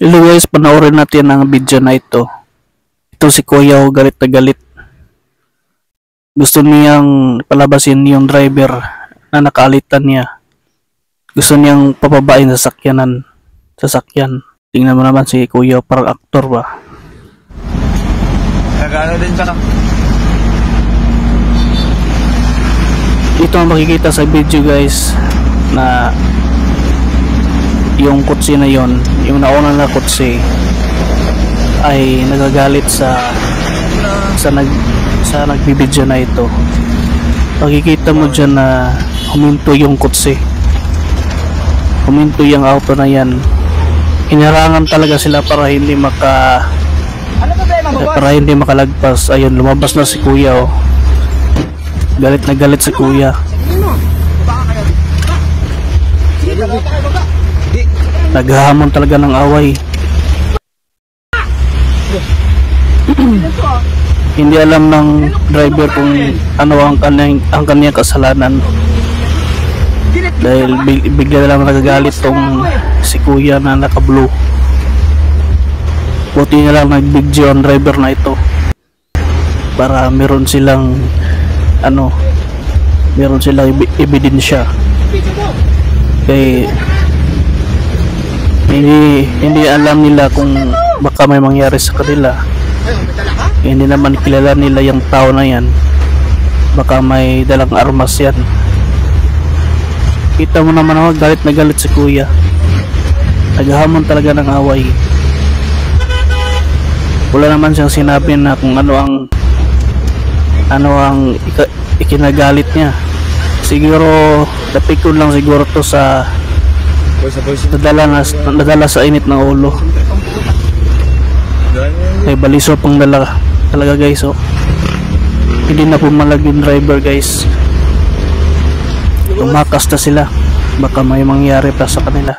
Hello guys, panoorin natin ang video na ito. Ito si Kuya, galit na galit. Gusto niyang palabasin yung driver na nakaalitan niya. Gusto niyang papabain sa sasakyan. Tingnan mo naman si Kuya, parang aktor ba? Nagano din siya. Ito ang makikita sa video guys, na yung kutsi na yon, yung nauna na kutsi ay nagagalit sa nagbibidyo na ito. Makikita mo dyan na huminto yung kutsi, huminto yung auto na yan. Hinarangan talaga sila para hindi makalagpas. Ayun, lumabas na si Kuya, oh. Galit na galit si Kuya. Naghahamon talaga ng away. Hindi alam ng driver kung ano ang kanyang kasalanan. Dahil bigla na lang nagagalit tong si Kuya na naka-blue. Buti na lang nag-video ang driver na ito para meron silang ebidensya. Kaya hindi alam nila kung baka may mangyari sa kanila. Hindi naman kilala nila yung tao na yan, baka may dalang armas yan. Kita mo naman, oh, galit na galit si Kuya. Naghahamon talaga ng away. Wala naman siyang sinabi na kung ano ang ikinagalit niya. Siguro napikon lang siguro to sa nadala sa init ng ulo. Ay baliso pang dala talaga guys, oh. Hindi na pumalag yung driver guys. Tumakas na sila, baka may mangyari pa sa kanila.